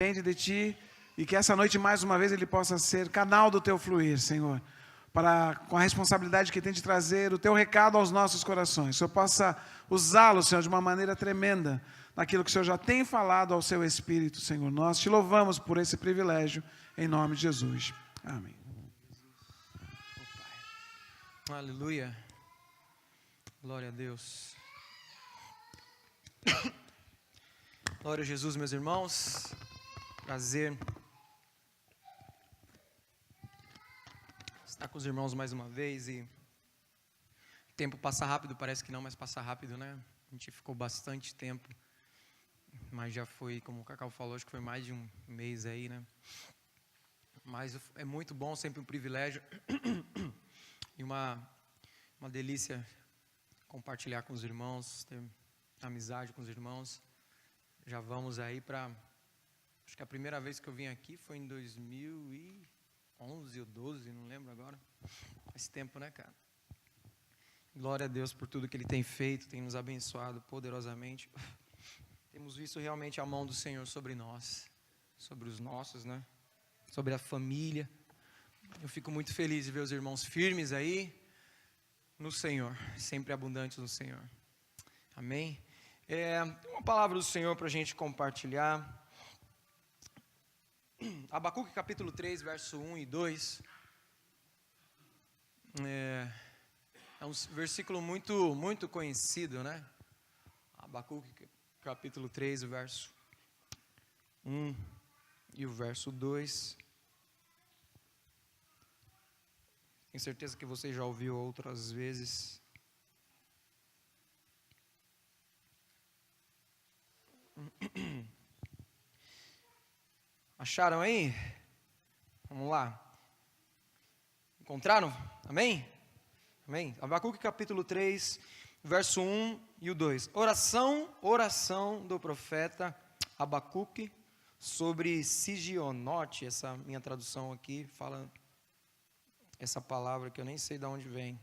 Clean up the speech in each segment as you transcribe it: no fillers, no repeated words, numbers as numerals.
depende de Ti, e que essa noite, mais uma vez, ele possa ser canal do Teu fluir, Senhor, com a responsabilidade que tem de trazer o Teu recado aos nossos corações. Que o Senhor possa usá-lo, Senhor, de uma maneira tremenda, naquilo que o Senhor já tem falado ao Seu Espírito, Senhor. Nós Te louvamos por esse privilégio, em nome de Jesus. Amém. Aleluia. Glória a Deus. Glória a Jesus, meus irmãos. Prazer estar com os irmãos mais uma vez. E o tempo passa rápido, parece que não, mas passa rápido, né? A gente ficou bastante tempo, mas já foi, como o Cacau falou, acho que foi mais de um mês aí, né? Mas é muito bom, sempre um privilégio e uma delícia compartilhar com os irmãos, ter amizade com os irmãos. Já vamos aí para... Acho que a primeira vez que eu vim aqui foi em 2011 ou 12, não lembro agora. Faz tempo, né, cara? Glória a Deus por tudo que Ele tem feito, tem nos abençoado poderosamente. Temos visto realmente a mão do Senhor sobre nós, sobre os nossos, né? Sobre a família. Eu fico muito feliz de ver os irmãos firmes aí no Senhor, sempre abundantes no Senhor. Amém? Uma palavra do Senhor para a gente compartilhar. Abacuque capítulo 3, verso 1 e 2. É um versículo muito conhecido, né? Abacuque capítulo 3, o verso 1 e o verso 2. Tenho certeza que você já ouviu outras vezes. Acharam aí? Vamos lá. Encontraram? Amém? Amém? Abacuque capítulo 3, verso 1 e o 2. Oração do profeta Abacuque sobre Sigionote. Essa minha tradução aqui fala essa palavra que eu nem sei de onde vem.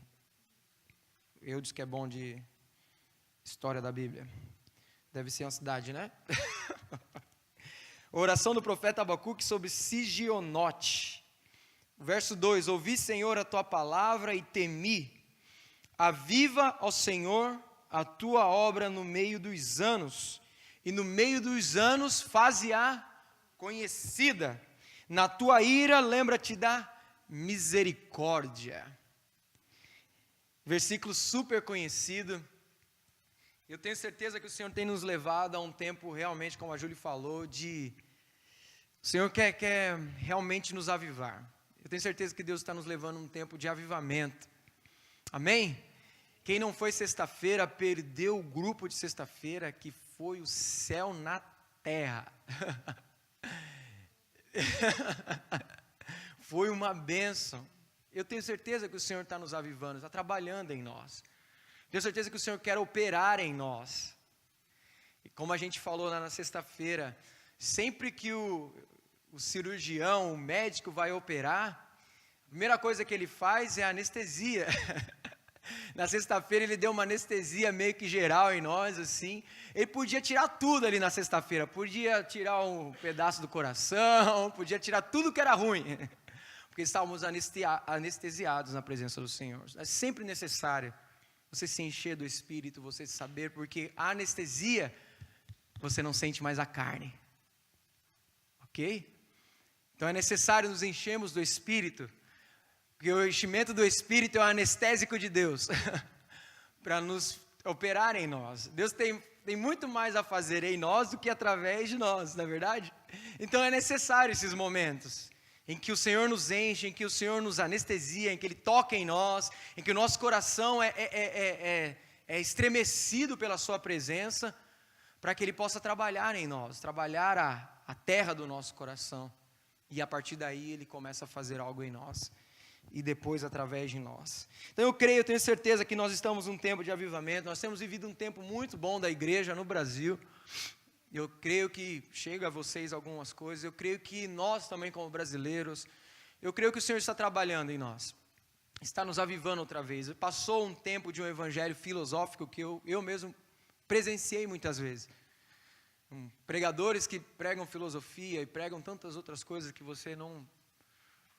Eu disse que é bom de história da Bíblia. Deve ser uma cidade, né? Oração do profeta Abacuque sobre Sigionote. Verso 2: Ouvi, Senhor, a tua palavra e temi. Aviva, ó Senhor, a tua obra no meio dos anos, e no meio dos anos faze-a conhecida. Na tua ira lembra-te da misericórdia. Versículo super conhecido. Eu tenho certeza que o Senhor tem nos levado a um tempo realmente, como a Júlia falou, o Senhor quer realmente nos avivar. Eu tenho certeza que Deus está nos levando a um tempo de avivamento. Amém? Quem não foi sexta-feira, perdeu o grupo de sexta-feira, que foi o céu na terra. Foi uma bênção. Eu tenho certeza que o Senhor está nos avivando, está trabalhando em nós. Tenho certeza que o Senhor quer operar em nós. E como a gente falou lá na sexta-feira, sempre que o cirurgião, o médico vai operar, a primeira coisa que ele faz é anestesia. Na sexta-feira ele deu uma anestesia meio que geral em nós, assim. Ele podia tirar tudo ali na sexta-feira. Podia tirar um pedaço do coração, podia tirar tudo que era ruim. Porque estávamos anestesiados na presença do Senhor. É sempre necessário você se encher do Espírito, você saber, porque a anestesia, você não sente mais a carne. Ok? Então é necessário nos enchermos do Espírito, porque o enchimento do Espírito é o anestésico de Deus, para nos operar em nós. Deus tem muito mais a fazer em nós do que através de nós, não é verdade? Então é necessário esses momentos, em que o Senhor nos enche, em que o Senhor nos anestesia, em que Ele toca em nós, em que o nosso coração é estremecido pela Sua presença, para que Ele possa trabalhar em nós, trabalhar a terra do nosso coração, e a partir daí Ele começa a fazer algo em nós, e depois através de nós. Então eu tenho certeza que nós estamos num tempo de avivamento, nós temos vivido um tempo muito bom da igreja no Brasil. Eu creio que chega a vocês algumas coisas, eu creio que nós também como brasileiros, eu creio que o Senhor está trabalhando em nós, está nos avivando outra vez. Passou um tempo de um evangelho filosófico que eu mesmo presenciei muitas vezes. Pregadores que pregam filosofia e pregam tantas outras coisas que você não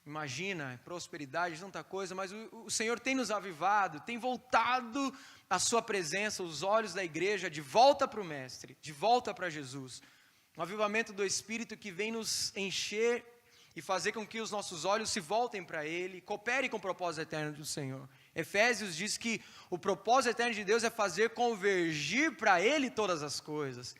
imagina, prosperidade, tanta coisa, mas o Senhor tem nos avivado, tem voltado a sua presença, os olhos da igreja de volta para o Mestre, de volta para Jesus. Um avivamento do Espírito que vem nos encher e fazer com que os nossos olhos se voltem para Ele, coopere com o propósito eterno do Senhor. Efésios diz que o propósito eterno de Deus é fazer convergir para Ele todas as coisas.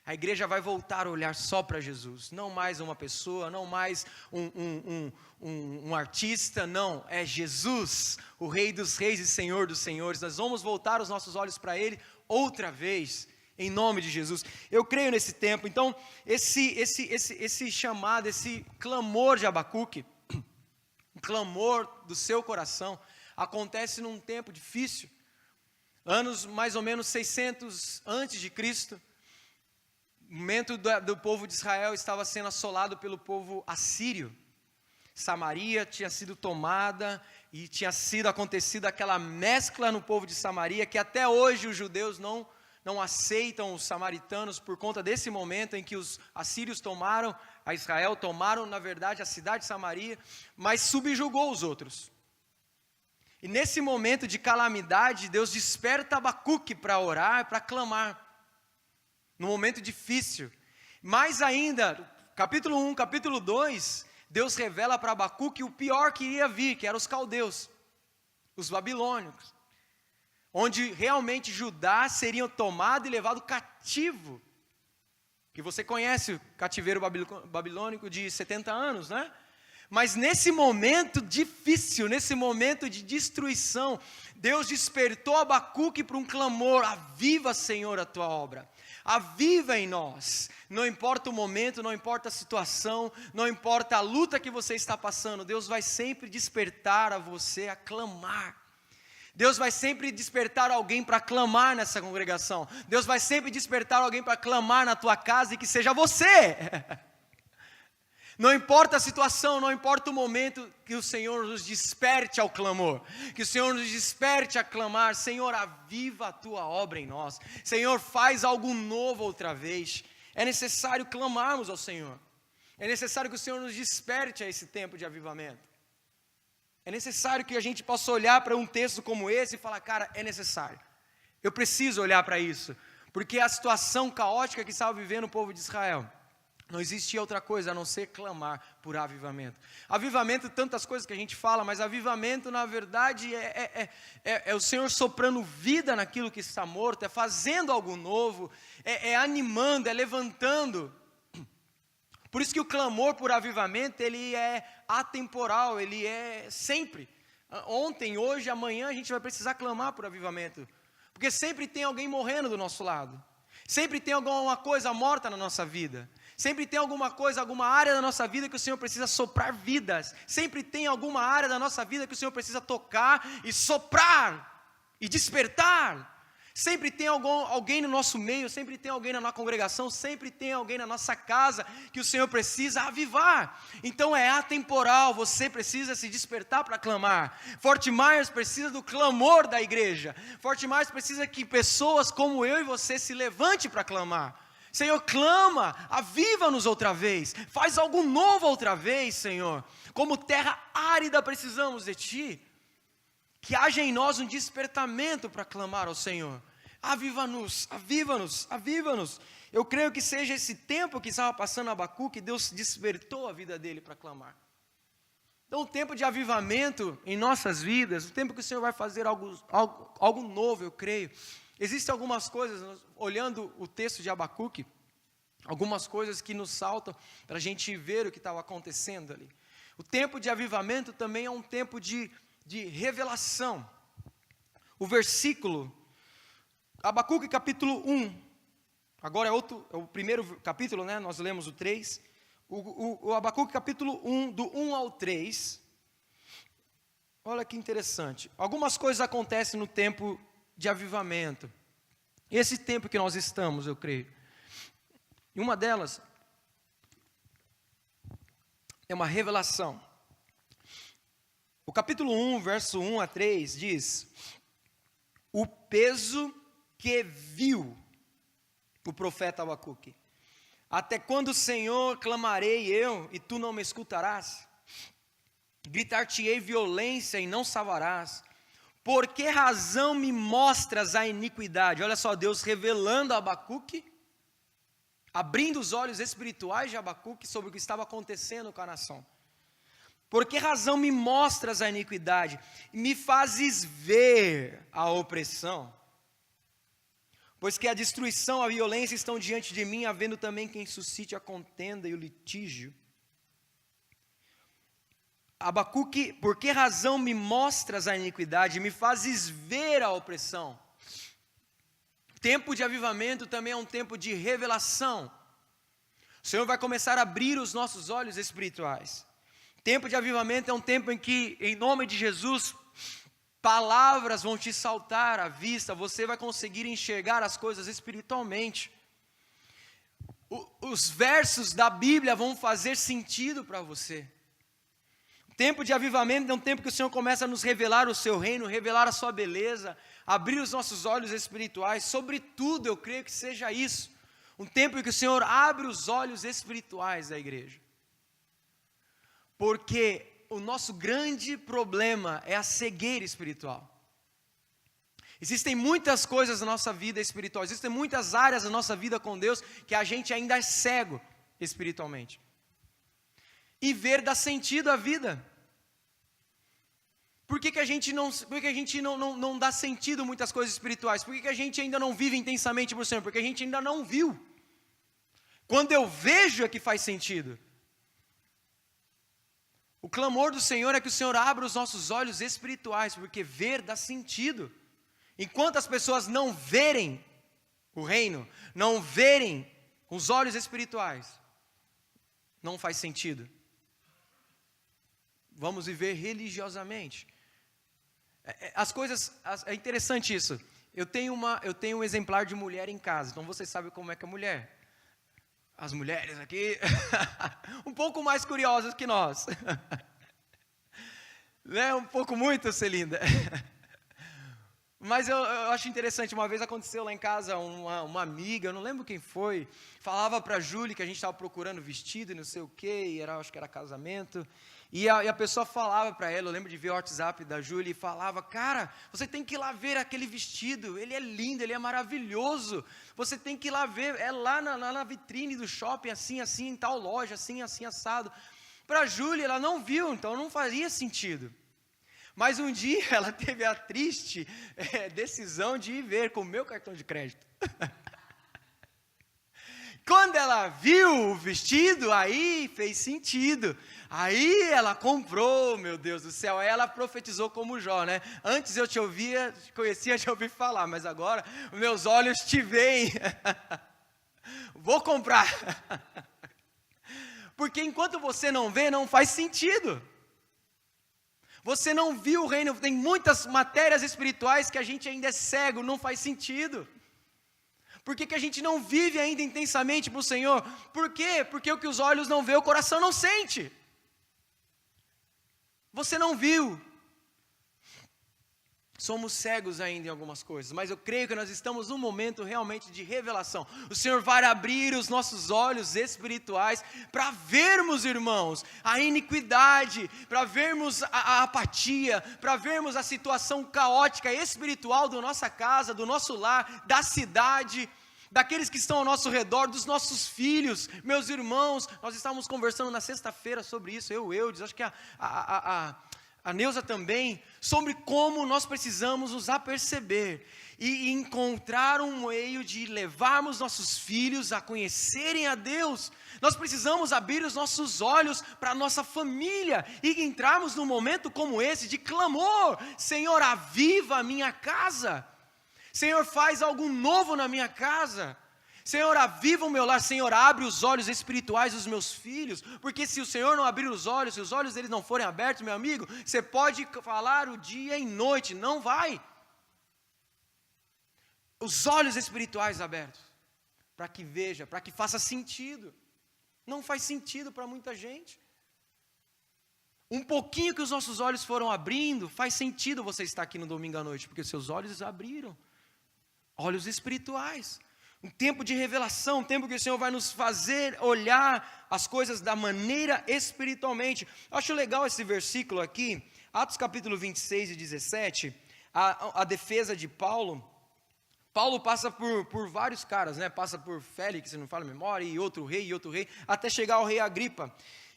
A igreja vai voltar a olhar só para Jesus, não mais uma pessoa, não mais um artista, não, é Jesus, o Rei dos Reis e Senhor dos Senhores. Nós vamos voltar os nossos olhos para Ele outra vez, em nome de Jesus. Eu creio nesse tempo. Então, esse chamado, esse clamor de Abacuque, o clamor do seu coração, acontece num tempo difícil, anos mais ou menos 600 antes de Cristo. O momento do povo de Israel estava sendo assolado pelo povo assírio. Samaria tinha sido tomada e tinha sido acontecida aquela mescla no povo de Samaria, que até hoje os judeus não aceitam os samaritanos por conta desse momento em que os assírios tomaram a Israel, tomaram na verdade a cidade de Samaria, mas subjugou os outros. E nesse momento de calamidade, Deus desperta Abacuque para orar, para clamar. No momento difícil, mais ainda, capítulo 1, capítulo 2, Deus revela para Abacuque o pior que iria vir, que eram os caldeus, os babilônicos, onde realmente Judá seria tomado e levado cativo, que você conhece o cativeiro babilônico de 70 anos, né? Mas nesse momento difícil, nesse momento de destruição, Deus despertou Abacuque para um clamor: aviva, Senhor, a tua obra. Aviva em nós, não importa o momento, não importa a situação, não importa a luta que você está passando, Deus vai sempre despertar a você a clamar. Deus vai sempre despertar alguém para clamar nessa congregação. Deus vai sempre despertar alguém para clamar na tua casa e que seja você. Não importa a situação, não importa o momento, que o Senhor nos desperte ao clamor, que o Senhor nos desperte a clamar: Senhor, aviva a tua obra em nós, Senhor, faz algo novo outra vez. É necessário clamarmos ao Senhor, é necessário que o Senhor nos desperte a esse tempo de avivamento. É necessário que a gente possa olhar para um texto como esse e falar: cara, é necessário, eu preciso olhar para isso, porque a situação caótica que estava vivendo o povo de Israel, não existia outra coisa a não ser clamar por avivamento. Avivamento, tantas coisas que a gente fala, mas avivamento na verdade é o Senhor soprando vida naquilo que está morto, é fazendo algo novo, é animando, é levantando. Por isso que o clamor por avivamento, ele é atemporal, ele é sempre. Ontem, hoje, amanhã a gente vai precisar clamar por avivamento, porque sempre tem alguém morrendo do nosso lado, sempre tem alguma coisa morta na nossa vida. Sempre tem alguma coisa, alguma área da nossa vida que o Senhor precisa soprar vidas. Sempre tem alguma área da nossa vida que o Senhor precisa tocar e soprar e despertar. Sempre tem alguém no nosso meio, sempre tem alguém na nossa congregação, sempre tem alguém na nossa casa que o Senhor precisa avivar. Então é atemporal, você precisa se despertar para clamar. Fort Myers precisa do clamor da igreja. Fort Myers precisa que pessoas como eu e você se levante para clamar. Senhor, clama, aviva-nos outra vez, faz algo novo outra vez, Senhor. Como terra árida precisamos de Ti, que haja em nós um despertamento para clamar ao Senhor. Aviva-nos, aviva-nos, aviva-nos. Eu creio que seja esse tempo que estava passando Abacuque, Deus despertou a vida dele para clamar. Então o tempo de avivamento em nossas vidas, o tempo que o Senhor vai fazer algo novo, eu creio. Existem algumas coisas, olhando o texto de Abacuque, algumas coisas que nos saltam para a gente ver o que estava acontecendo ali. O tempo de avivamento também é um tempo de revelação. O versículo, Abacuque capítulo 1, agora é o primeiro capítulo, né? Nós lemos o 3. O Abacuque capítulo 1, do 1 ao 3, olha que interessante. Algumas coisas acontecem no tempo de avivamento. Esse tempo que nós estamos, eu creio. E uma delas é uma revelação. O capítulo 1, verso 1 a 3 diz: o peso que viu o profeta Abacuque. Até quando, Senhor, clamarei eu e tu não me escutarás? Gritar-te-ei violência e não salvarás. Por que razão me mostras a iniquidade? Olha só, Deus revelando a Abacuque, abrindo os olhos espirituais de Abacuque sobre o que estava acontecendo com a nação. Por que razão me mostras a iniquidade? Me fazes ver a opressão? Pois que a destruição, a violência estão diante de mim, havendo também quem suscite a contenda e o litígio. Abacuque, por que razão me mostras a iniquidade? Me fazes ver a opressão? Tempo de avivamento também é um tempo de revelação. O Senhor vai começar a abrir os nossos olhos espirituais. Tempo de avivamento é um tempo em que, em nome de Jesus, palavras vão te saltar à vista, você vai conseguir enxergar as coisas espiritualmente. Os versos da Bíblia vão fazer sentido para você. Tempo de avivamento é um tempo que o Senhor começa a nos revelar o seu reino, revelar a sua beleza, abrir os nossos olhos espirituais. Sobretudo, eu creio que seja isso. Um tempo em que o Senhor abre os olhos espirituais da igreja. Porque o nosso grande problema é a cegueira espiritual. Existem muitas coisas na nossa vida espiritual, existem muitas áreas da nossa vida com Deus que a gente ainda é cego espiritualmente. E ver dá sentido à vida. Por que a gente não dá sentido a muitas coisas espirituais? Por que a gente ainda não vive intensamente para o Senhor? Porque a gente ainda não viu. Quando eu vejo é que faz sentido. O clamor do Senhor é que o Senhor abra os nossos olhos espirituais, porque ver dá sentido. Enquanto as pessoas não verem o reino, não verem os olhos espirituais, não faz sentido. Vamos viver religiosamente. As coisas, é interessante isso. Eu tenho um exemplar de mulher em casa, então vocês sabem como é que é mulher. As mulheres aqui, um pouco mais curiosas que nós. Né? Um pouco muito, Celinda. Mas eu acho interessante, uma vez aconteceu lá em casa, uma amiga, eu não lembro quem foi, falava para a Júlia que a gente estava procurando vestido e não sei o quê, acho que era casamento, e a pessoa falava para ela, eu lembro de ver o WhatsApp da Júlia, e falava, cara, você tem que ir lá ver aquele vestido, ele é lindo, ele é maravilhoso, você tem que ir lá ver, é lá na vitrine do shopping, assim, em tal loja, assim, assado. Para a Júlia, ela não viu, então não faria sentido. Mas um dia ela teve a triste decisão de ir ver com o meu cartão de crédito. Quando ela viu o vestido, aí fez sentido. Aí ela comprou, meu Deus do céu. Aí ela profetizou como Jó, né? Antes eu te conhecia de ouvir falar, mas agora meus olhos te veem. Vou comprar. Porque enquanto você não vê, não faz sentido. Você não viu o reino, tem muitas matérias espirituais que a gente ainda é cego, não faz sentido. Por que a gente não vive ainda intensamente para o Senhor? Por quê? Porque o que os olhos não vê, o coração não sente. Você não viu. Somos cegos ainda em algumas coisas, mas eu creio que nós estamos num momento realmente de revelação. O Senhor vai abrir os nossos olhos espirituais para vermos, irmãos, a iniquidade, para vermos a apatia, para vermos a situação caótica espiritual da nossa casa, do nosso lar, da cidade, daqueles que estão ao nosso redor, dos nossos filhos, meus irmãos. Nós estávamos conversando na sexta-feira sobre isso, Eudes, acho que a Neuza também, sobre como nós precisamos nos aperceber e encontrar um meio de levarmos nossos filhos a conhecerem a Deus. Nós precisamos abrir os nossos olhos para a nossa família e entrarmos num momento como esse de clamor: Senhor, aviva a minha casa, Senhor, faz algo novo na minha casa. Senhor, aviva o meu lar. Senhor, abre os olhos espirituais dos meus filhos, porque se o Senhor não abrir os olhos, se os olhos deles não forem abertos, meu amigo, você pode falar o dia e noite, não vai. Os olhos espirituais abertos, para que veja, para que faça sentido. Não faz sentido para muita gente. Um pouquinho que os nossos olhos foram abrindo, faz sentido você estar aqui no domingo à noite, porque seus olhos abriram. Olhos espirituais. Um tempo de revelação, um tempo que o Senhor vai nos fazer olhar as coisas da maneira espiritualmente. Eu acho legal esse versículo aqui, Atos capítulo 26 e 17, a defesa de Paulo. Paulo passa por vários caras, né? Passa por Félix, se não fala a memória, e outro rei, até chegar ao rei Agripa.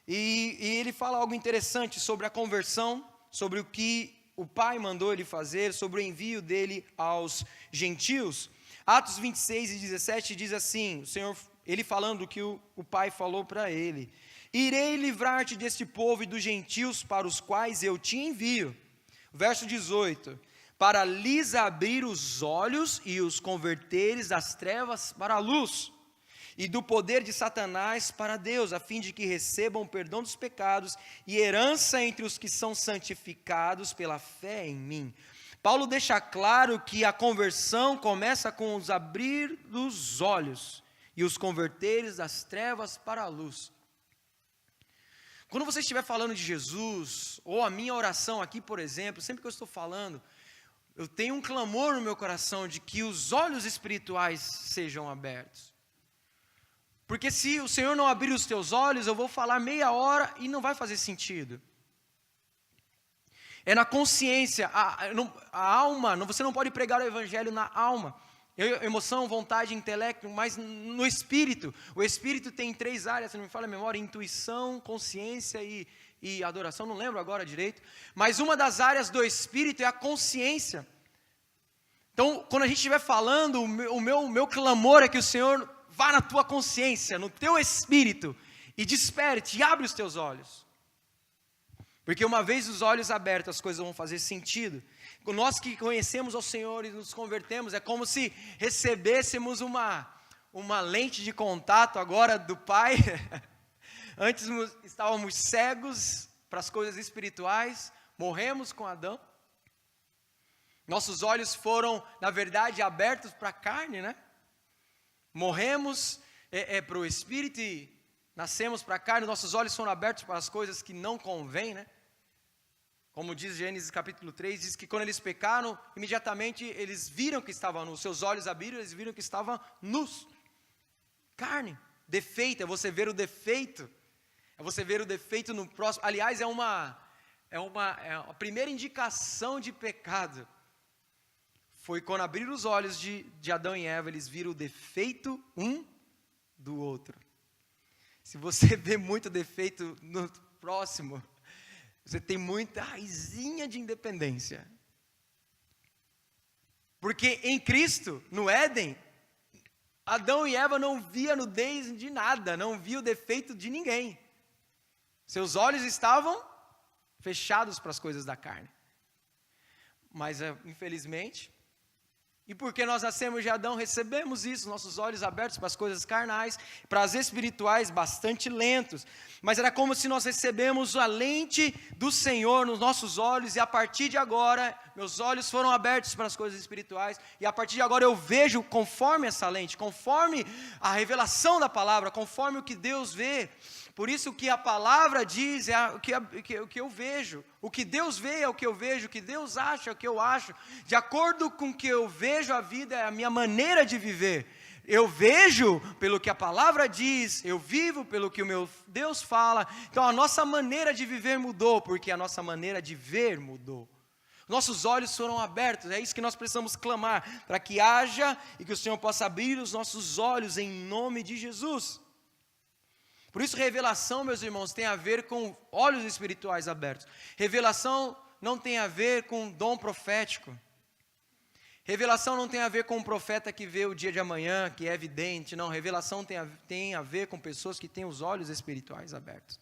E ele fala algo interessante sobre a conversão, sobre o que o Pai mandou ele fazer, sobre o envio dele aos gentios. Atos 26 e 17 diz assim, o Senhor, ele falando o que o Pai falou para ele: irei livrar-te deste povo e dos gentios para os quais eu te envio. Verso 18, para lhes abrir os olhos e os converteres das trevas para a luz, e do poder de Satanás para Deus, a fim de que recebam o perdão dos pecados e herança entre os que são santificados pela fé em mim. Paulo deixa claro que a conversão começa com os abrir dos olhos e os converteres das trevas para a luz. Quando você estiver falando de Jesus, ou a minha oração aqui, por exemplo, sempre que eu estou falando, eu tenho um clamor no meu coração de que os olhos espirituais sejam abertos. Porque se o Senhor não abrir os teus olhos, eu vou falar meia hora e não vai fazer sentido. É na consciência, a alma, você não pode pregar o evangelho na alma. Emoção, vontade, intelecto, mas no espírito. O espírito tem 3 áreas, se não me falha a memória: intuição, consciência e adoração, não lembro agora direito. Mas uma das áreas do espírito é a consciência. Então, quando a gente estiver falando, o meu clamor é que o Senhor vá na tua consciência, no teu espírito, e desperte, e abre os teus olhos. Porque uma vez os olhos abertos, as coisas vão fazer sentido. Nós que conhecemos ao Senhor e nos convertemos, é como se recebêssemos uma lente de contato agora do Pai. Antes estávamos cegos para as coisas espirituais, morremos com Adão. Nossos olhos foram, na verdade, abertos para a carne, né? Morremos para o espírito e nascemos para a carne. Nossos olhos foram abertos para as coisas que não convêm, né? Como diz Gênesis capítulo 3, diz que quando eles pecaram, imediatamente eles viram que estavam nus. Seus olhos abriram, eles viram que estavam nus. Carne, defeito, é você ver o defeito. É você ver o defeito no próximo. Aliás, é a primeira indicação de pecado. Foi quando abriram os olhos de Adão e Eva, eles viram o defeito um do outro. Se você vê muito defeito no próximo, você tem muita raizinha de independência. Porque em Cristo, no Éden, Adão e Eva não viam nudez de nada, não viam o defeito de ninguém. Seus olhos estavam fechados para as coisas da carne. Mas, infelizmente, e porque nós nascemos de Adão, recebemos isso, nossos olhos abertos para as coisas carnais, para as espirituais bastante lentos. Mas era como se nós recebemos a lente do Senhor nos nossos olhos, e a partir de agora, meus olhos foram abertos para as coisas espirituais, e a partir de agora eu vejo conforme essa lente, conforme a revelação da palavra, conforme o que Deus vê. Por isso o que a palavra diz é o que eu vejo. O que Deus vê é o que eu vejo. O que Deus acha é o que eu acho. De acordo com o que eu vejo a vida, é a minha maneira de viver. Eu vejo pelo que a palavra diz, eu vivo pelo que o meu Deus fala. Então a nossa maneira de viver mudou, porque a nossa maneira de ver mudou. Nossos olhos foram abertos, é isso que nós precisamos clamar, para que haja e que o Senhor possa abrir os nossos olhos em nome de Jesus. Por isso, revelação, meus irmãos, tem a ver com olhos espirituais abertos. Revelação não tem a ver com dom profético. Revelação não tem a ver com um profeta que vê o dia de amanhã, que é evidente. Não, revelação tem a ver com pessoas que têm os olhos espirituais abertos.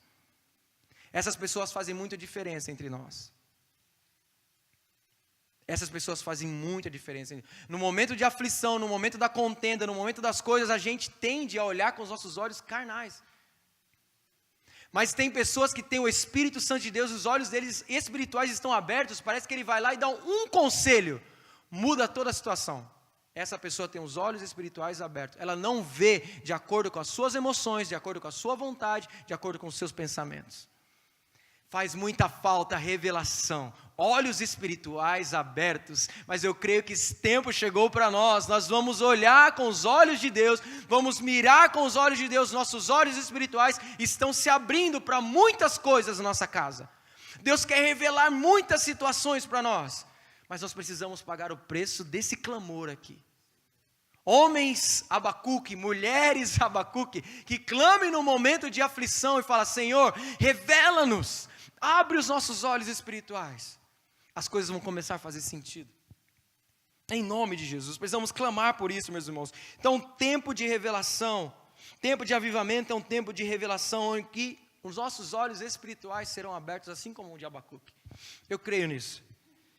Essas pessoas fazem muita diferença entre nós. Essas pessoas fazem muita diferença. No momento de aflição, no momento da contenda, no momento das coisas, a gente tende a olhar com os nossos olhos carnais. Mas tem pessoas que têm o Espírito Santo de Deus, os olhos deles espirituais estão abertos, parece que ele vai lá e dá um conselho, muda toda a situação. Essa pessoa tem os olhos espirituais abertos, ela não vê de acordo com as suas emoções, de acordo com a sua vontade, de acordo com os seus pensamentos. Faz muita falta a revelação, olhos espirituais abertos, mas eu creio que esse tempo chegou para nós. Nós vamos olhar com os olhos de Deus, vamos mirar com os olhos de Deus. Nossos olhos espirituais estão se abrindo para muitas coisas na nossa casa. Deus quer revelar muitas situações para nós, mas nós precisamos pagar o preço desse clamor aqui. Homens Abacuque, mulheres Abacuque, que clamem no momento de aflição e falam: Senhor, revela-nos, abre os nossos olhos espirituais. As coisas vão começar a fazer sentido. Em nome de Jesus, precisamos clamar por isso, meus irmãos. Então, tempo de revelação, tempo de avivamento é um tempo de revelação em que os nossos olhos espirituais serão abertos, assim como o de Abacuque. Eu creio nisso.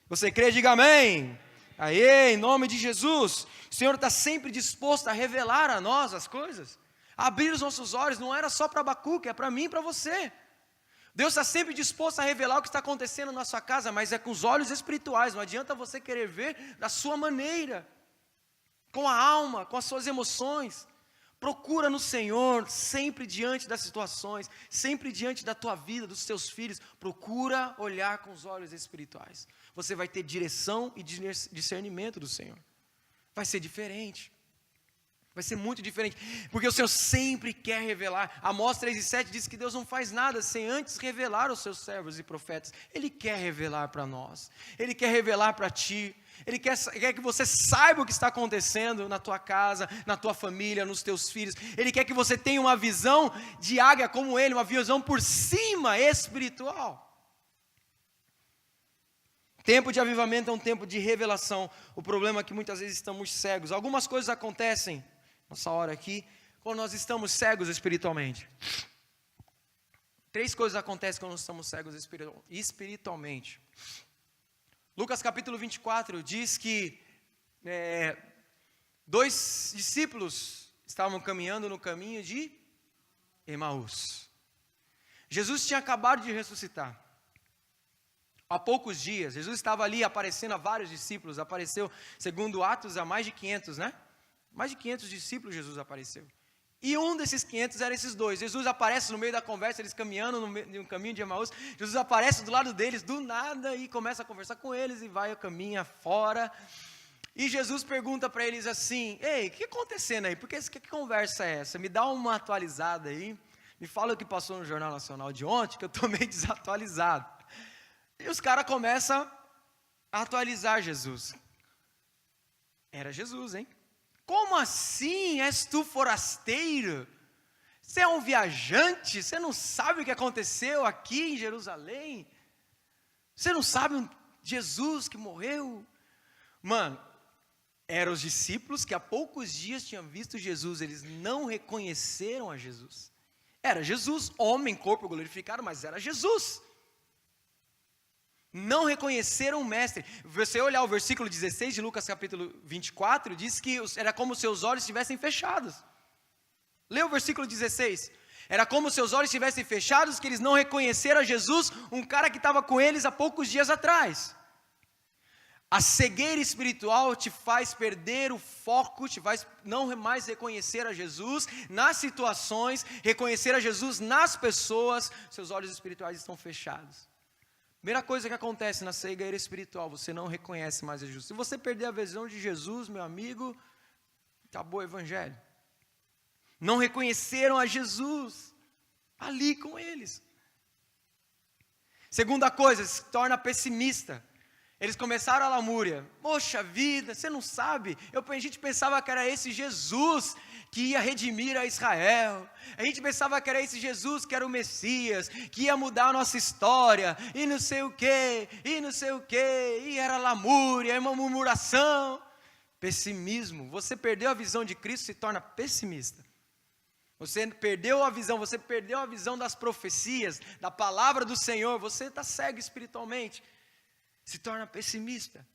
Você crê? Diga amém. Aí, em nome de Jesus, o Senhor está sempre disposto a revelar a nós as coisas, a abrir os nossos olhos. Não era só para Abacuque, é para mim e para você. Deus está sempre disposto a revelar o que está acontecendo na sua casa, mas é com os olhos espirituais. Não adianta você querer ver da sua maneira, com a alma, com as suas emoções. Procura no Senhor, sempre diante das situações, sempre diante da tua vida, dos teus filhos. Procura olhar com os olhos espirituais. Você vai ter direção e discernimento do Senhor. Vai ser diferente. Vai ser muito diferente, porque o Senhor sempre quer revelar. Amós 3:7 diz que Deus não faz nada sem antes revelar aos seus servos e profetas. Ele quer revelar para nós, Ele quer revelar para ti. Ele quer que você saiba o que está acontecendo na tua casa, na tua família, nos teus filhos. Ele quer que você tenha uma visão de águia como Ele, uma visão por cima espiritual. Tempo de avivamento é um tempo de revelação. O problema é que muitas vezes estamos cegos. Algumas coisas acontecem nessa hora aqui, quando nós estamos cegos espiritualmente. 3 coisas acontecem quando nós estamos cegos espiritualmente. Lucas capítulo 24 diz que 2 discípulos estavam caminhando no caminho de Emaús. Jesus tinha acabado de ressuscitar. Há poucos dias, Jesus estava ali aparecendo a vários discípulos. Apareceu, segundo Atos, a mais de 500, né? Mais de 500 discípulos Jesus apareceu. E um desses 500 era esses 2. Jesus aparece no meio da conversa, eles caminhando no caminho de Emaús. Jesus aparece do lado deles, do nada, e começa a conversar com eles, e vai, caminha fora. E Jesus pergunta para eles assim: ei, o que está acontecendo aí? Que conversa é essa? Me dá uma atualizada aí. Me fala o que passou no Jornal Nacional de ontem, que eu estou meio desatualizado. E os caras começam a atualizar Jesus. Era Jesus, hein? Como assim? És tu forasteiro? Você é um viajante? Você não sabe o que aconteceu aqui em Jerusalém? Você não sabe um Jesus que morreu? Mano, eram os discípulos que há poucos dias tinham visto Jesus. Eles não reconheceram a Jesus. Era Jesus, homem, corpo glorificado, mas era Jesus. Não reconheceram o mestre. Você olhar o versículo 16 de Lucas capítulo 24, diz que era como se seus olhos estivessem fechados. Lê o versículo 16. Era como se seus olhos estivessem fechados, que eles não reconheceram a Jesus, um cara que estava com eles há poucos dias atrás. A cegueira espiritual te faz perder o foco, te faz não mais reconhecer a Jesus nas situações, reconhecer a Jesus nas pessoas. Seus olhos espirituais estão fechados. Primeira coisa que acontece na cegueira espiritual, você não reconhece mais a Jesus. Se você perder a visão de Jesus, meu amigo, acabou o evangelho. Não reconheceram a Jesus ali com eles. Segunda coisa, se torna pessimista. Eles começaram a lamúria. Poxa vida, você não sabe? A gente pensava que era esse Jesus que ia redimir a Israel. A gente pensava que era esse Jesus que era o Messias, que ia mudar a nossa história, e não sei o quê, e era lamúria, é uma murmuração. Pessimismo. Você perdeu a visão de Cristo, se torna pessimista. Você perdeu a visão das profecias, da palavra do Senhor, você está cego espiritualmente, se torna pessimista.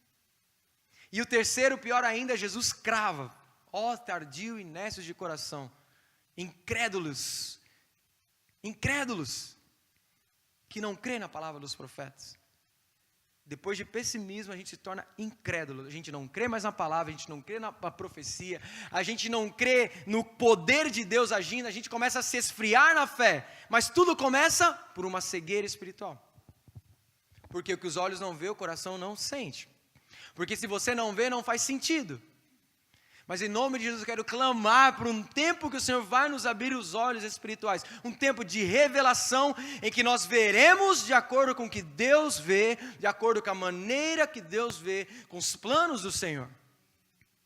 E o terceiro, pior ainda, Jesus crava. Ó tardio e nécios de coração, incrédulos, que não crê na palavra dos profetas. Depois de pessimismo, a gente se torna incrédulo. A gente não crê mais na palavra, a gente não crê na profecia, a gente não crê no poder de Deus agindo, a gente começa a se esfriar na fé. Mas tudo começa por uma cegueira espiritual. Porque o que os olhos não vê, o coração não sente. Porque se você não vê, não faz sentido. Mas em nome de Jesus eu quero clamar por um tempo que o Senhor vai nos abrir os olhos espirituais. Um tempo de revelação em que nós veremos de acordo com o que Deus vê, de acordo com a maneira que Deus vê, com os planos do Senhor.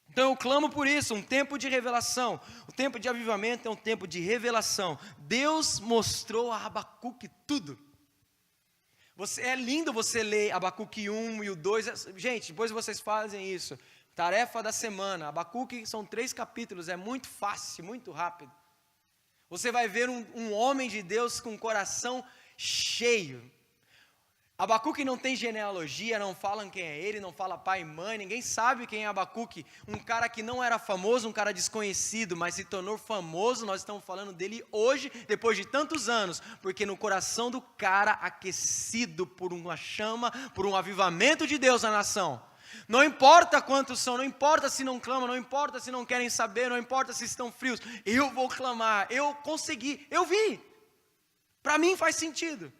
Então eu clamo por isso, um tempo de revelação. O tempo de avivamento é um tempo de revelação. Deus mostrou a Abacuque tudo. É lindo você ler Abacuque 1 e o 2. Gente, depois vocês fazem isso. Tarefa da semana, Abacuque são 3 capítulos, é muito fácil, muito rápido. Você vai ver um homem de Deus com o coração cheio. Abacuque não tem genealogia, não falam quem é ele, não fala pai e mãe, ninguém sabe quem é Abacuque. Um cara que não era famoso, um cara desconhecido, mas se tornou famoso, nós estamos falando dele hoje, depois de tantos anos, porque no coração do cara aquecido por uma chama, por um avivamento de Deus na nação. Não importa quantos são, não importa se não clamam, não importa se não querem saber, não importa se estão frios, eu vou clamar, eu consegui, eu vi, para mim faz sentido.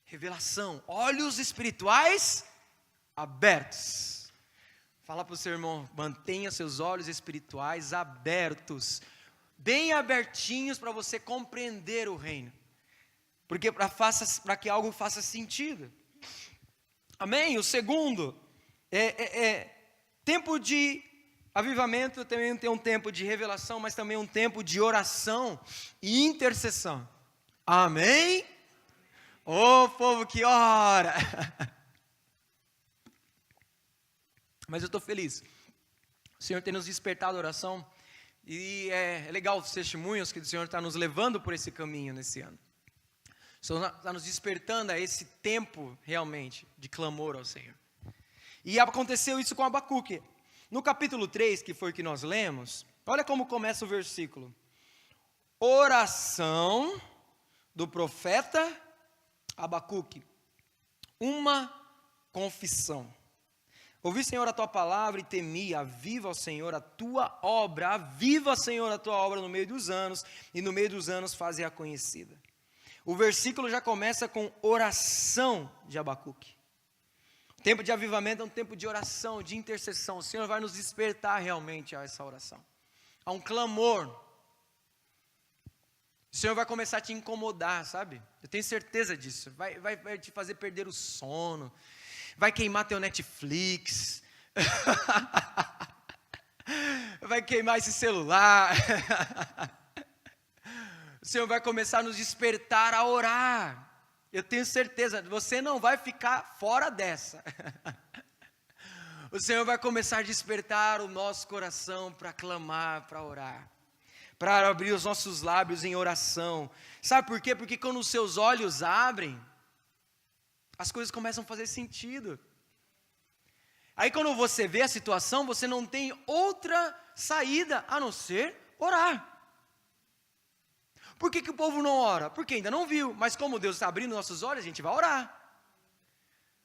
Revelação, olhos espirituais abertos. Fala para o seu irmão, mantenha seus olhos espirituais abertos, bem abertinhos para você compreender o reino, porque para que algo faça sentido. Amém? O segundo tempo de avivamento, também tem um tempo de revelação, mas também um tempo de oração e intercessão. Amém? Ô povo que ora! Mas eu estou feliz. O Senhor tem nos despertado a oração e é legal os testemunhos que o Senhor está nos levando por esse caminho nesse ano. O Senhor está nos despertando a esse tempo, realmente, de clamor ao Senhor. E aconteceu isso com Abacuque. No capítulo 3, que foi o que nós lemos, olha como começa o versículo. Oração do profeta Abacuque. Uma confissão. Ouvi, Senhor, a tua palavra e temi. Aviva, ó Senhor, a tua obra. Aviva, Senhor, a tua obra no meio dos anos, e no meio dos anos faze-a conhecida. O versículo já começa com oração de Abacuque. O tempo de avivamento é um tempo de oração, de intercessão. O Senhor vai nos despertar realmente a essa oração. A um clamor. O Senhor vai começar a te incomodar, sabe? Eu tenho certeza disso. Vai te fazer perder o sono. Vai queimar teu Netflix. Vai queimar esse celular. O Senhor vai começar a nos despertar a orar. Eu tenho certeza, você não vai ficar fora dessa. O Senhor vai começar a despertar o nosso coração para clamar, para orar. Para abrir os nossos lábios em oração. Sabe por quê? Porque quando os seus olhos abrem, as coisas começam a fazer sentido. Aí quando você vê a situação, você não tem outra saída a não ser orar. Por que o povo não ora? Porque ainda não viu, mas como Deus está abrindo nossos olhos, a gente vai orar.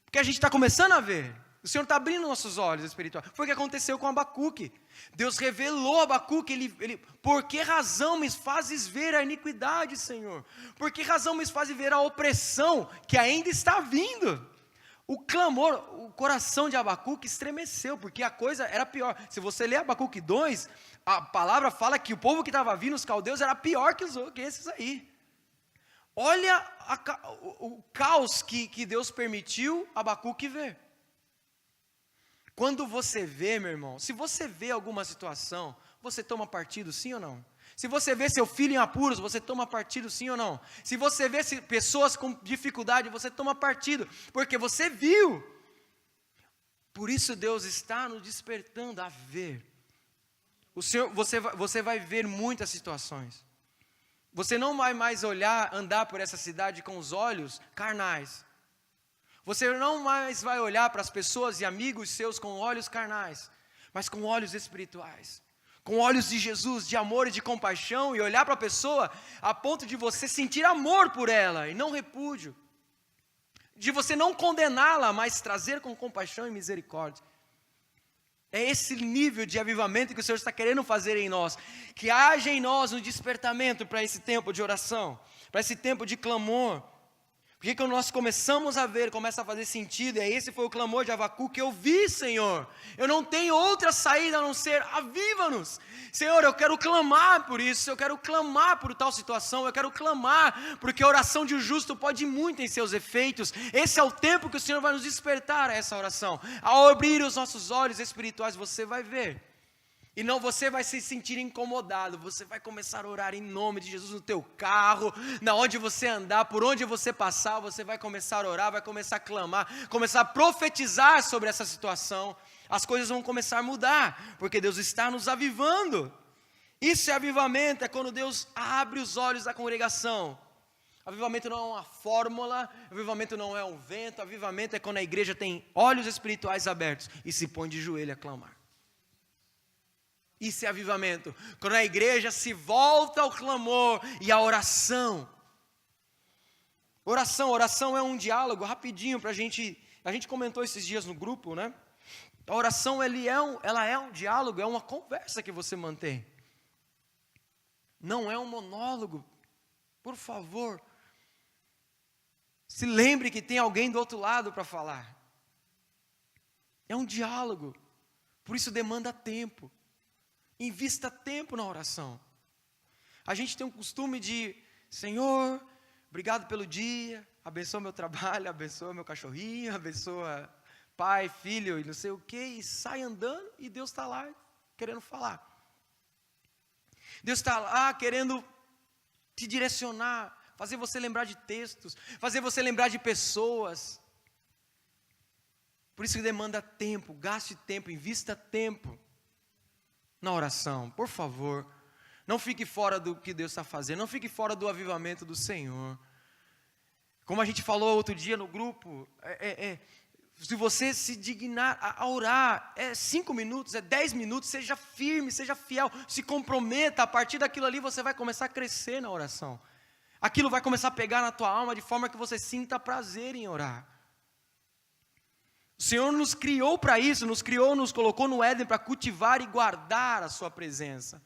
Porque a gente está começando a ver. O Senhor está abrindo nossos olhos espirituais. Foi o que aconteceu com Abacuque. Deus revelou a Abacuque, por que razão me fazes ver a iniquidade, Senhor? Por que razão me fazes ver a opressão que ainda está vindo? O clamor, o coração de Abacuque estremeceu, porque a coisa era pior. Se você ler Abacuque 2, a palavra fala que o povo que estava vindo, os caldeus, era pior que esses aí. Olha o caos que Deus permitiu Abacuque ver. Quando você vê, meu irmão, se você vê alguma situação, você toma partido, sim ou não? Se você vê seu filho em apuros, você toma partido, sim ou não? Se você vê pessoas com dificuldade, você toma partido, porque você viu. Por isso Deus está nos despertando a ver. Você vai ver muitas situações. Você não vai mais andar por essa cidade com os olhos carnais. Você não mais vai olhar para as pessoas e amigos seus com olhos carnais, mas com olhos espirituais. Com olhos de Jesus, de amor e de compaixão, e olhar para a pessoa a ponto de você sentir amor por ela e não repúdio. de você não condená-la, mas trazer com compaixão e misericórdia. É esse nível de avivamento que o Senhor está querendo fazer em nós, que haja em nós um despertamento para esse tempo de oração, para esse tempo de clamor. Porque quando nós começamos a ver, começa a fazer sentido, e esse foi o clamor de Abacuque que eu vi, Senhor. Eu não tenho outra saída a não ser, aviva-nos. Senhor, eu quero clamar por isso, eu quero clamar por tal situação, eu quero clamar, porque a oração de um justo pode muito em seus efeitos. Esse é o tempo que o Senhor vai nos despertar a essa oração. Ao abrir os nossos olhos espirituais, você vai ver. E não você vai se sentir incomodado, você vai começar a orar em nome de Jesus no teu carro, na onde você andar, por onde você passar, você vai começar a orar, vai começar a clamar, começar a profetizar sobre essa situação. As coisas vão começar a mudar, porque Deus está nos avivando. Isso é avivamento, é quando Deus abre os olhos da congregação. Avivamento não é uma fórmula, avivamento não é um vento, avivamento é quando a igreja tem olhos espirituais abertos e se põe de joelho a clamar. Isso é avivamento, quando a igreja se volta ao clamor e à oração. Oração é um diálogo, rapidinho para a gente comentou esses dias no grupo, né? A oração ela é um diálogo, é uma conversa que você mantém. Não é um monólogo, por favor. Se lembre que tem alguém do outro lado para falar. É um diálogo, por isso demanda tempo. Invista tempo na oração. A gente tem um costume de, Senhor, obrigado pelo dia, abençoa meu trabalho, abençoa meu cachorrinho, abençoa pai, filho e não sei o que, e sai andando e Deus está lá querendo falar. Deus está lá querendo te direcionar, fazer você lembrar de textos, fazer você lembrar de pessoas. Por isso que demanda tempo, gaste tempo, invista tempo na oração, por favor. Não fique fora do que Deus está fazendo, não fique fora do avivamento do Senhor. Como a gente falou outro dia no grupo, se você se dignar a orar, 5 minutos, 10 minutos, seja firme, seja fiel, se comprometa. A partir daquilo ali você vai começar a crescer na oração. Aquilo vai começar a pegar na tua alma de forma que você sinta prazer em orar. O Senhor nos criou para isso, nos colocou no Éden para cultivar e guardar a sua presença.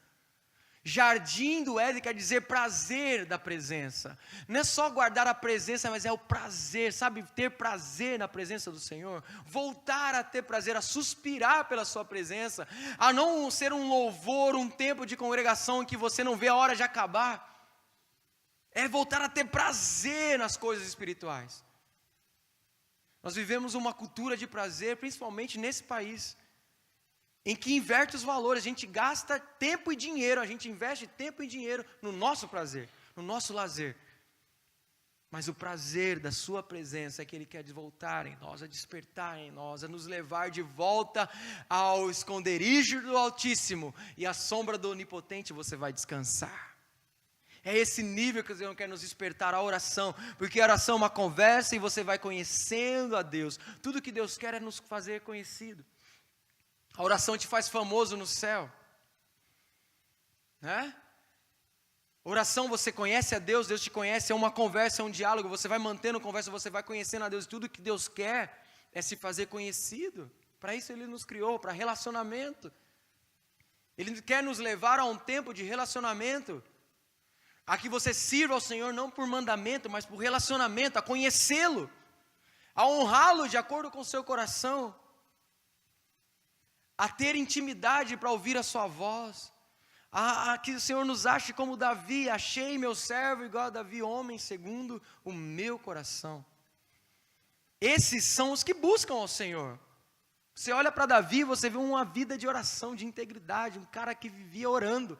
Jardim do Éden quer dizer prazer da presença. Não é só guardar a presença, mas é o prazer, sabe? Ter prazer na presença do Senhor. Voltar a ter prazer, a suspirar pela sua presença. A não ser um louvor, um tempo de congregação em que você não vê a hora de acabar. É voltar a ter prazer nas coisas espirituais. Nós vivemos uma cultura de prazer, principalmente nesse país, em que inverte os valores. A gente gasta tempo e dinheiro, a gente investe tempo e dinheiro no nosso prazer, no nosso lazer. Mas o prazer da sua presença é que Ele quer voltar em nós, a despertar em nós, a nos levar de volta ao esconderijo do Altíssimo, e à sombra do Onipotente você vai descansar. É esse nível que o Senhor quer nos despertar, a oração, porque a oração é uma conversa e você vai conhecendo a Deus. Tudo que Deus quer é nos fazer conhecido. A oração te faz famoso no céu, né? Oração, você conhece a Deus, Deus te conhece, é uma conversa, é um diálogo, você vai mantendo conversa, você vai conhecendo a Deus. Tudo que Deus quer é se fazer conhecido. Para isso Ele nos criou, para relacionamento. Ele quer nos levar a um tempo de relacionamento, a que você sirva ao Senhor não por mandamento, mas por relacionamento, a conhecê-lo, a honrá-lo de acordo com o seu coração, a ter intimidade para ouvir a sua voz, a que o Senhor nos ache como Davi. Achei meu servo igual a Davi, homem segundo o meu coração. Esses são os que buscam ao Senhor. Você olha para Davi, você vê uma vida de oração, de integridade, um cara que vivia orando.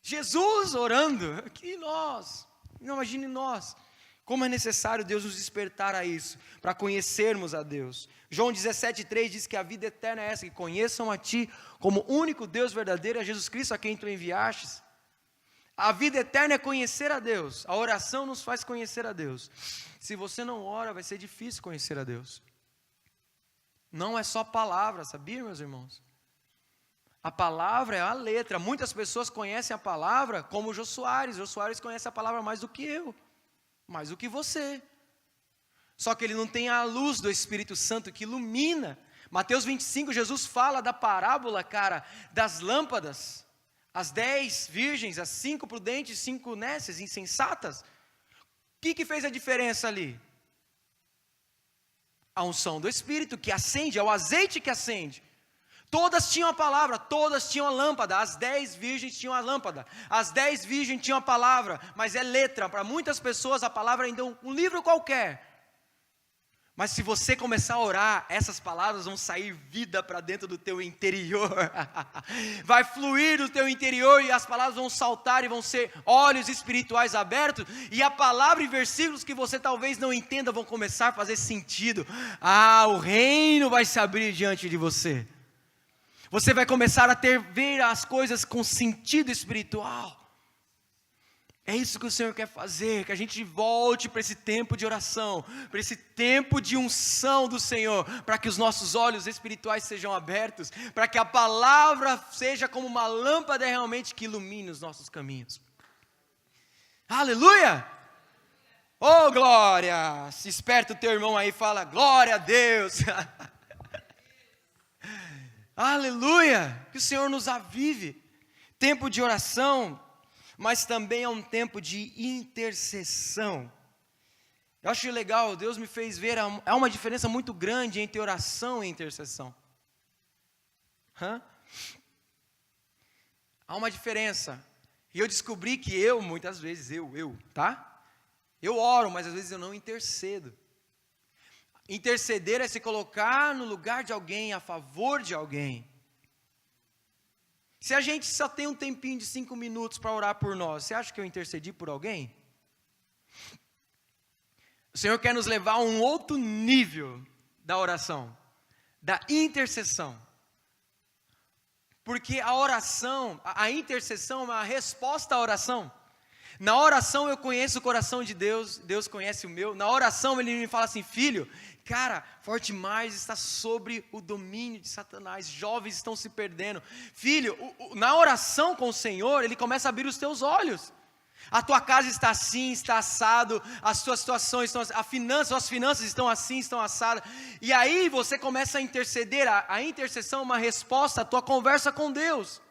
Jesus orando, que nós, imagine nós, como é necessário Deus nos despertar a isso, para conhecermos a Deus. João 17,3 diz que a vida eterna é essa, que conheçam a Ti como único Deus verdadeiro, a Jesus Cristo a quem Tu enviastes. A vida eterna é conhecer a Deus, a oração nos faz conhecer a Deus. Se você não ora, vai ser difícil conhecer a Deus. Não é só palavra, sabia, meus irmãos? A palavra é a letra. Muitas pessoas conhecem a palavra como o Jô Soares. Jô Soares conhece a palavra mais do que eu, mais do que você. Só que ele não tem a luz do Espírito Santo que ilumina. Mateus 25, Jesus fala da parábola, cara, das lâmpadas. As 10 virgens, as 5 prudentes, 5 nécias, insensatas. O que fez a diferença ali? A unção do Espírito que acende, é o azeite que acende. Todas tinham a palavra, todas tinham a lâmpada. As 10 virgens tinham a lâmpada. As 10 virgens tinham a palavra, mas é letra. Para muitas pessoas a palavra ainda é um livro qualquer. Mas se você começar a orar, essas palavras vão sair vida para dentro do teu interior. Vai fluir do teu interior e as palavras vão saltar e vão ser olhos espirituais abertos. E a palavra e versículos que você talvez não entenda vão começar a fazer sentido. O reino vai se abrir diante de você. Você vai começar a ver as coisas com sentido espiritual. É isso que o Senhor quer fazer, que a gente volte para esse tempo de oração, para esse tempo de unção do Senhor, para que os nossos olhos espirituais sejam abertos, para que a palavra seja como uma lâmpada realmente que ilumine os nossos caminhos. Aleluia! Oh, glória! Se esperta o teu irmão aí e fala, glória a Deus! Aleluia! Que o Senhor nos avive. Tempo de oração, mas também é um tempo de intercessão. Eu acho legal, Deus me fez ver, há uma diferença muito grande entre oração e intercessão. Há uma diferença. E eu descobri que muitas vezes, tá? Eu oro, mas às vezes eu não intercedo. Interceder é se colocar no lugar de alguém, a favor de alguém. Se a gente só tem um tempinho de 5 minutos para orar por nós, você acha que eu intercedi por alguém? O Senhor quer nos levar a um outro nível da oração, da intercessão. Porque a oração, a intercessão é uma resposta à oração. Na oração eu conheço o coração de Deus, Deus conhece o meu. Na oração ele me fala assim, filho, cara, forte mais está sobre o domínio de Satanás, jovens estão se perdendo. Filho, na oração com o Senhor, Ele começa a abrir os teus olhos. A tua casa está assim, está assado, as tuas situações estão assim, as finanças estão assim, estão assadas. E aí você começa a interceder, a intercessão é uma resposta à tua conversa com Deus.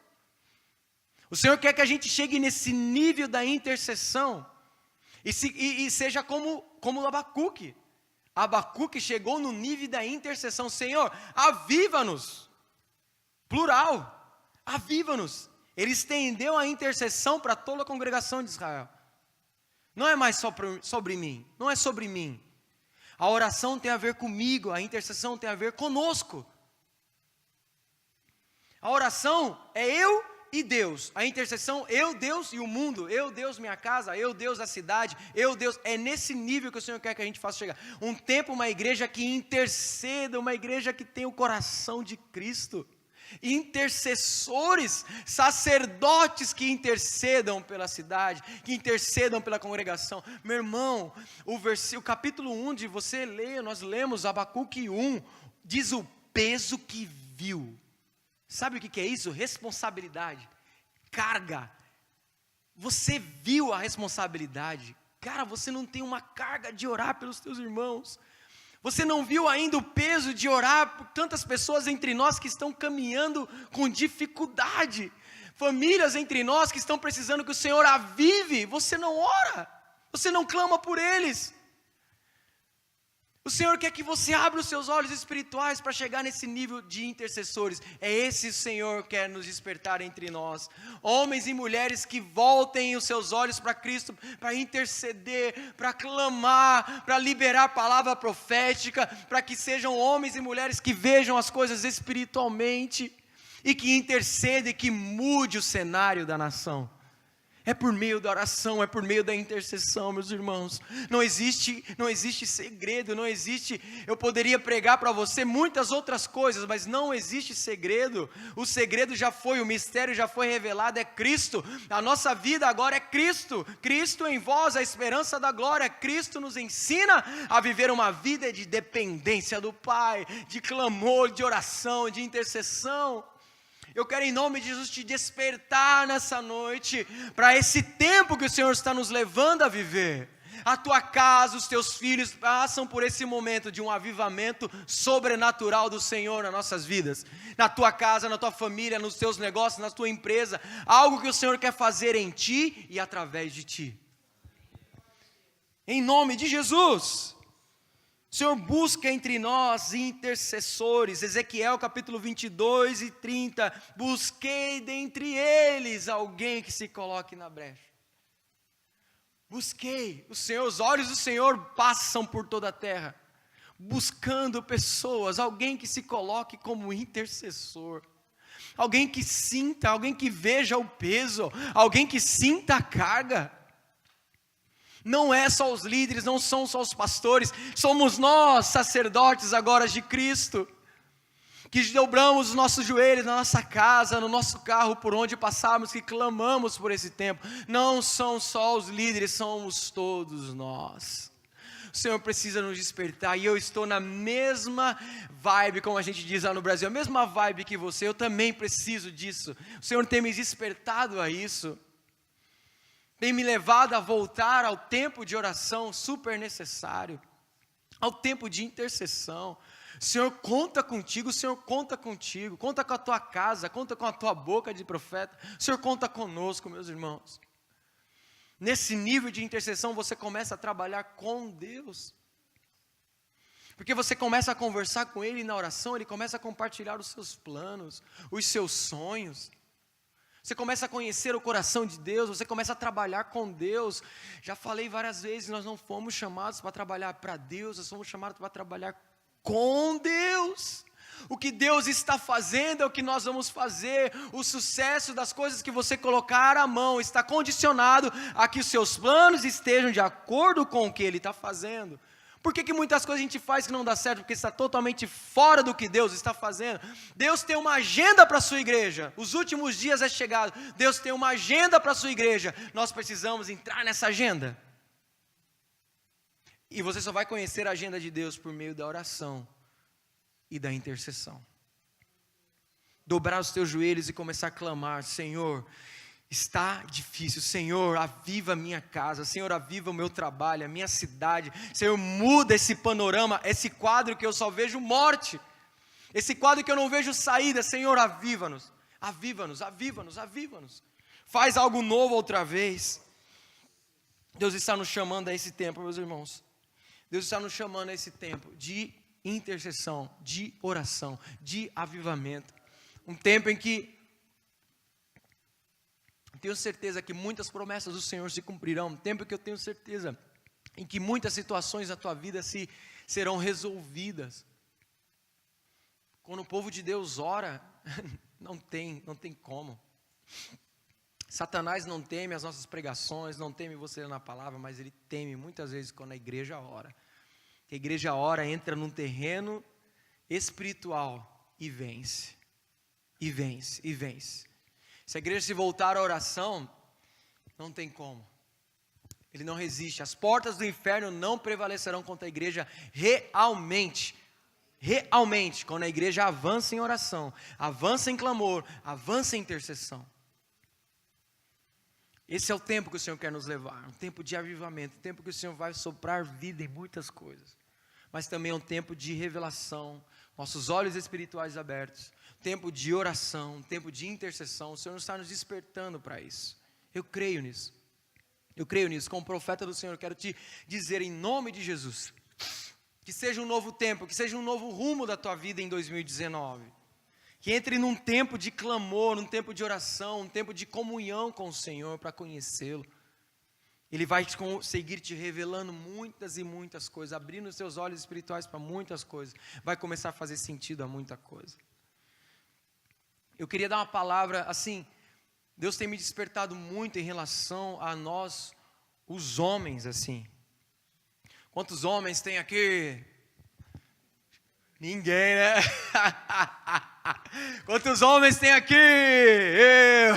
O Senhor quer que a gente chegue nesse nível da intercessão e seja como o Abacuque. Abacuque chegou no nível da intercessão. Senhor, aviva-nos. Plural, aviva-nos. Ele estendeu a intercessão para toda a congregação de Israel. Não é mais só sobre mim, não é sobre mim. A oração tem a ver comigo, a intercessão tem a ver conosco. A oração é eu e Deus, a intercessão, eu, Deus e o mundo, eu, Deus, minha casa, eu, Deus, a cidade, eu, Deus, é nesse nível que o Senhor quer que a gente faça chegar. Um tempo, uma igreja que interceda, uma igreja que tem o coração de Cristo, intercessores, sacerdotes que intercedam pela cidade, que intercedam pela congregação. Meu irmão, o capítulo 1 de você ler, nós lemos Abacuque 1, diz o peso que viu. Sabe o que é isso? Responsabilidade, carga. Você viu a responsabilidade. Cara, você não tem uma carga de orar pelos teus irmãos. Você não viu ainda o peso de orar por tantas pessoas entre nós que estão caminhando com dificuldade. Famílias entre nós que estão precisando que o Senhor avive. Você não ora, você não clama por eles. O Senhor quer que você abra os seus olhos espirituais para chegar nesse nível de intercessores. É esse o Senhor que quer nos despertar entre nós. Homens e mulheres que voltem os seus olhos para Cristo, para interceder, para clamar, para liberar palavra profética, para que sejam homens e mulheres que vejam as coisas espiritualmente e que intercedem e que mude o cenário da nação. É por meio da oração, é por meio da intercessão, meus irmãos. Não existe segredo, não existe. Eu poderia pregar para você muitas outras coisas, mas não existe segredo. O segredo já foi, o mistério já foi revelado, é Cristo. A nossa vida agora é Cristo. Cristo em vós, a esperança da glória. Cristo nos ensina a viver uma vida de dependência do Pai, de clamor, de oração, de intercessão. Eu quero em nome de Jesus te despertar nessa noite para esse tempo que o Senhor está nos levando a viver. A tua casa, os teus filhos passam por esse momento de um avivamento sobrenatural do Senhor nas nossas vidas. Na tua casa, na tua família, nos teus negócios, na tua empresa. Algo que o Senhor quer fazer em ti e através de ti. Em nome de Jesus. O Senhor busca entre nós intercessores. Ezequiel capítulo 22 e 30. Busquei dentre eles alguém que se coloque na brecha. Busquei. Os olhos do Senhor passam por toda a terra, buscando pessoas, alguém que se coloque como intercessor. Alguém que sinta, alguém que veja o peso, alguém que sinta a carga. Não é só os líderes, não são só os pastores, somos nós, sacerdotes agora de Cristo, que dobramos os nossos joelhos na nossa casa, no nosso carro, por onde passarmos, que clamamos por esse tempo. Não são só os líderes, somos todos nós. O Senhor precisa nos despertar, e eu estou na mesma vibe, como a gente diz lá no Brasil, a mesma vibe que você, eu também preciso disso. O Senhor tem me despertado a isso. Tem me levado a voltar ao tempo de oração super necessário, ao tempo de intercessão. O Senhor conta contigo, o Senhor conta contigo, conta com a tua casa, conta com a tua boca de profeta. O Senhor conta conosco, meus irmãos. Nesse nível de intercessão você começa a trabalhar com Deus, porque você começa a conversar com Ele na oração, Ele começa a compartilhar os seus planos, os seus sonhos. Você começa a conhecer o coração de Deus, você começa a trabalhar com Deus. Já falei várias vezes, nós não fomos chamados para trabalhar para Deus, nós fomos chamados para trabalhar com Deus. O que Deus está fazendo é o que nós vamos fazer. O sucesso das coisas que você colocar à mão está condicionado a que os seus planos estejam de acordo com o que Ele está fazendo. Por que muitas coisas a gente faz que não dá certo? Porque está totalmente fora do que Deus está fazendo. Deus tem uma agenda para a sua igreja. Os últimos dias é chegado. Deus tem uma agenda para a sua igreja. Nós precisamos entrar nessa agenda. E você só vai conhecer a agenda de Deus por meio da oração e da intercessão. Dobrar os teus joelhos e começar a clamar: Senhor, está difícil, Senhor, aviva a minha casa, Senhor, aviva o meu trabalho, a minha cidade, Senhor, muda esse panorama, esse quadro que eu só vejo morte, esse quadro que eu não vejo saída. Senhor, aviva-nos, aviva-nos, aviva-nos, aviva-nos, faz algo novo outra vez. Deus está nos chamando a esse tempo, meus irmãos. Deus está nos chamando a esse tempo de intercessão, de oração, de avivamento. Um tempo em que tenho certeza que muitas promessas do Senhor se cumprirão. Um tempo que eu tenho certeza em que muitas situações da tua vida serão resolvidas. Quando o povo de Deus ora, não tem como. Satanás não teme as nossas pregações, não teme você ler na palavra, mas ele teme muitas vezes quando a igreja ora. A igreja ora, entra num terreno espiritual e vence, e vence, e vence. Se a igreja se voltar à oração, não tem como. Ele não resiste. As portas do inferno não prevalecerão contra a igreja realmente. Realmente, quando a igreja avança em oração, avança em clamor, avança em intercessão. Esse é o tempo que o Senhor quer nos levar, um tempo de avivamento, um tempo que o Senhor vai soprar vida em muitas coisas, mas também é um tempo de revelação, nossos olhos espirituais abertos, tempo de oração, tempo de intercessão. O Senhor está nos despertando para isso. Eu creio nisso. Eu creio nisso. Como profeta do Senhor, eu quero te dizer em nome de Jesus, que seja um novo tempo, que seja um novo rumo da tua vida em 2019. Que entre num tempo de clamor, num tempo de oração, um tempo de comunhão com o Senhor para conhecê-lo. Ele vai seguir te revelando muitas e muitas coisas, abrindo os seus olhos espirituais para muitas coisas. Vai começar a fazer sentido a muita coisa. Eu queria dar uma palavra assim, Deus tem me despertado muito em relação a nós, os homens, assim. Quantos homens tem aqui? Ninguém, né? Quantos homens tem aqui? Eu.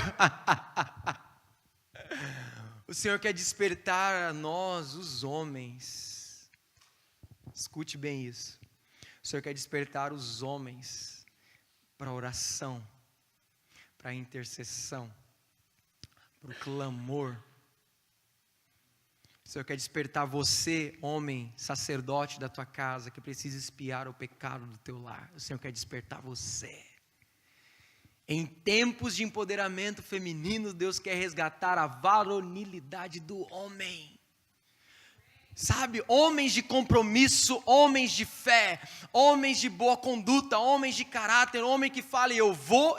O Senhor quer despertar a nós, os homens. Escute bem isso. O Senhor quer despertar os homens para a oração, para a intercessão, para o clamor. O Senhor quer despertar você, homem, sacerdote da tua casa, que precisa expiar o pecado do teu lar. O Senhor quer despertar você. Em tempos de empoderamento feminino, Deus quer resgatar a varonilidade do homem. Sabe, homens de compromisso, homens de fé, homens de boa conduta, homens de caráter, homem que fale eu vou,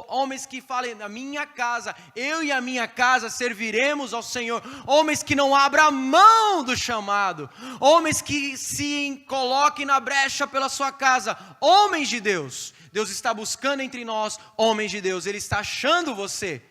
homens que falem na minha casa, eu e a minha casa serviremos ao Senhor, homens que não abram mão do chamado, homens que se coloquem na brecha pela sua casa, homens de Deus. Deus está buscando entre nós homens de Deus, Ele está achando você.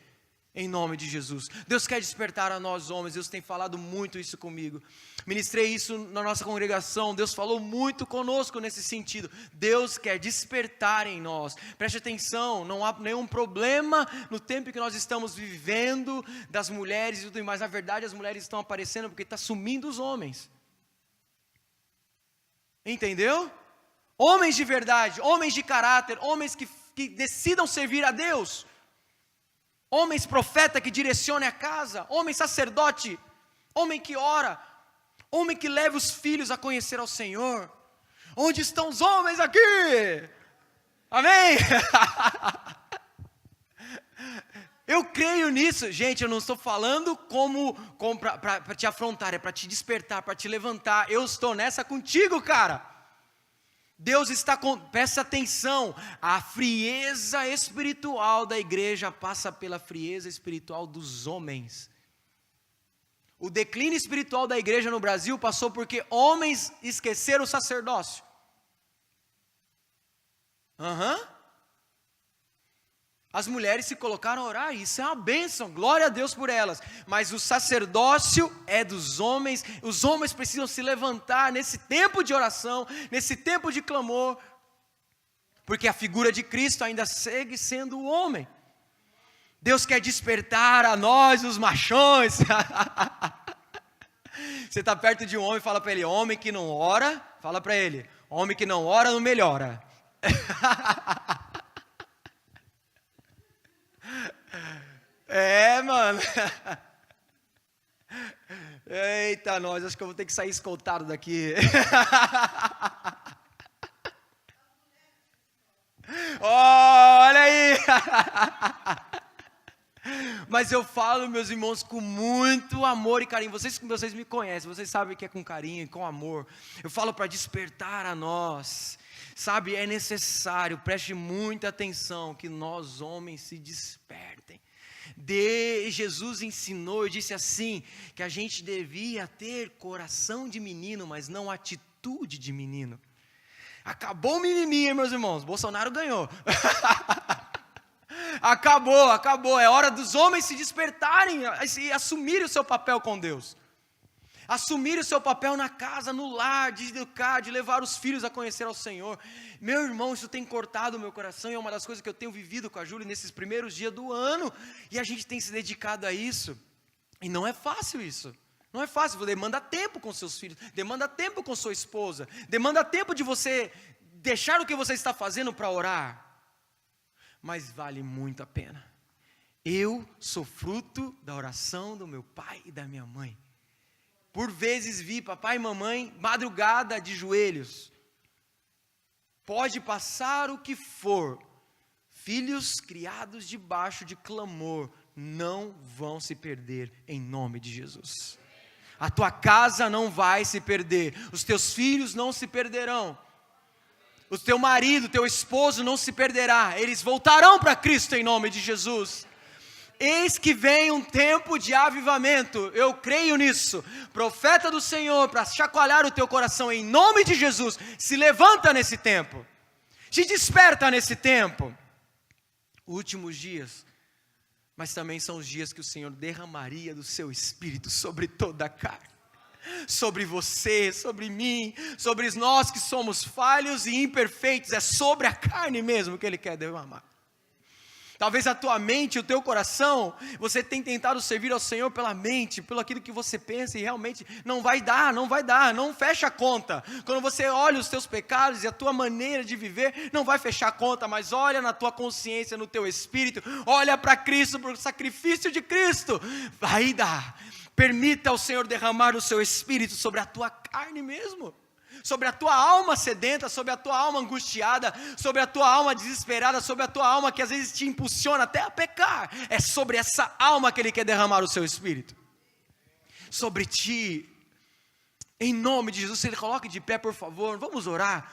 Em nome de Jesus. Deus quer despertar a nós homens. Deus tem falado muito isso comigo. Ministrei isso na nossa congregação. Deus falou muito conosco nesse sentido. Deus quer despertar em nós. Preste atenção, não há nenhum problema no tempo que nós estamos vivendo das mulheres e tudo mais. Na verdade, as mulheres estão aparecendo porque está sumindo os homens. Entendeu? Homens de verdade, homens de caráter, homens que decidam servir a Deus. Homens profeta que direcione a casa, homem sacerdote, homem que ora, homem que leva os filhos a conhecer ao Senhor. Onde estão os homens aqui? Amém? Eu creio nisso, gente. Eu não estou falando como para te afrontar, é para te despertar, para te levantar. Eu estou nessa contigo, cara. Deus está presta atenção, a frieza espiritual da igreja passa pela frieza espiritual dos homens. O declínio espiritual da igreja no Brasil passou porque homens esqueceram o sacerdócio. As mulheres se colocaram a orar, isso é uma bênção, glória a Deus por elas. Mas o sacerdócio é dos homens, os homens precisam se levantar nesse tempo de oração, nesse tempo de clamor, porque a figura de Cristo ainda segue sendo o homem. Deus quer despertar a nós, os machões. Você está perto de um homem, fala para ele, homem que não ora, fala para ele, homem que não ora não melhora. Mano. Eita, nós, acho que eu vou ter que sair escoltado daqui. Olha aí. Mas eu falo, meus irmãos, com muito amor e carinho. Vocês me conhecem, vocês sabem que é com carinho e com amor. Eu falo para despertar a nós. Sabe, é necessário, preste muita atenção, que nós homens se despertem. Jesus ensinou e disse assim, que a gente devia ter coração de menino, mas não atitude de menino. Acabou o menininho, meus irmãos, Bolsonaro ganhou. Acabou, é hora dos homens se despertarem e assumirem o seu papel com Deus. Assumir o seu papel na casa, no lar, de educar, de levar os filhos a conhecer ao Senhor. Meu irmão, isso tem cortado o meu coração e é uma das coisas que eu tenho vivido com a Júlia nesses primeiros dias do ano. E a gente tem se dedicado a isso. E não é fácil isso. Não é fácil, demanda tempo com seus filhos, demanda tempo com sua esposa, demanda tempo de você deixar o que você está fazendo para orar. Mas vale muito a pena. Eu sou fruto da oração do meu pai e da minha mãe. Por vezes vi papai e mamãe, madrugada de joelhos. Pode passar o que for, filhos criados debaixo de clamor não vão se perder em nome de Jesus. A tua casa não vai se perder, os teus filhos não se perderão. O teu marido, teu esposo não se perderá, eles voltarão para Cristo em nome de Jesus. Eis que vem um tempo de avivamento, eu creio nisso. Profeta do Senhor, para chacoalhar o teu coração em nome de Jesus, se levanta nesse tempo, te desperta nesse tempo. Últimos dias, mas também são os dias que o Senhor derramaria do seu Espírito sobre toda a carne. Sobre você, sobre mim, sobre nós que somos falhos e imperfeitos, é sobre a carne mesmo que Ele quer derramar. Talvez a tua mente, o teu coração, você tem tentado servir ao Senhor pela mente, pelo aquilo que você pensa e realmente não vai dar, não fecha a conta. Quando você olha os teus pecados e a tua maneira de viver, não vai fechar a conta, mas olha na tua consciência, no teu espírito, olha para Cristo, para o sacrifício de Cristo, vai dar. Permita ao Senhor derramar o seu Espírito sobre a tua carne mesmo, sobre a tua alma sedenta, sobre a tua alma angustiada, sobre a tua alma desesperada, sobre a tua alma que às vezes te impulsiona até a pecar. É sobre essa alma que Ele quer derramar o seu Espírito. Sobre ti, em nome de Jesus. Se Ele coloque de pé, por favor, vamos orar.